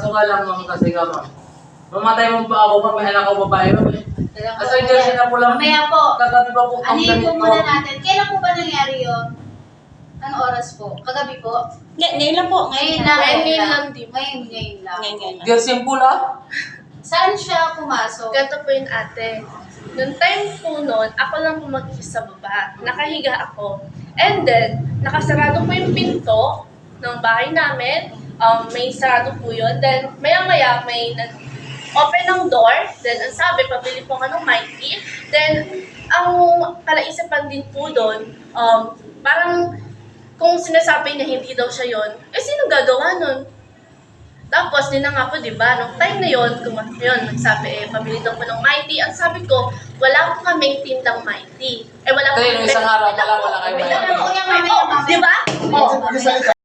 Kaso nga lang ma'am kasi ka ma'am. Mamatay mo pa ako ma'am, may anak ko babae ma'am. Asa hindi na po lang. Mamaya po. Kagabi pa po ang Anihin po ganito. muna natin. Kailan po ba nangyari yun? Anong oras po? Kagabi po? Ngayon lang po. Ngayon lang. Ngayon lang din. Ngayon lang. Ngayon lang. Simple ah. Saan siya pumasok? Ganito po yung ate. Noong time po noon, ako lang po mag-isa sa baba. Nakahiga ako. And then, nakasarado po yung pinto ng bahay namin. May sarado po yun. Then, maya-maya may open ng door. Then, ang sabi, pabili po ka ng Mighty. Then, ang palaisipan din po doon, parang kung sinasabi niya hindi daw siya yon, sino gagawa nun? Tapos, din nga po, di ba, nung time na yun, nagsabi, pabili daw po ng Mighty. Ang sabi ko, wala po kaming tindang Mighty. Wala po Kaya isang araw pa lang wala kayo Wait lang po, Mighty. mamaya. Di ba?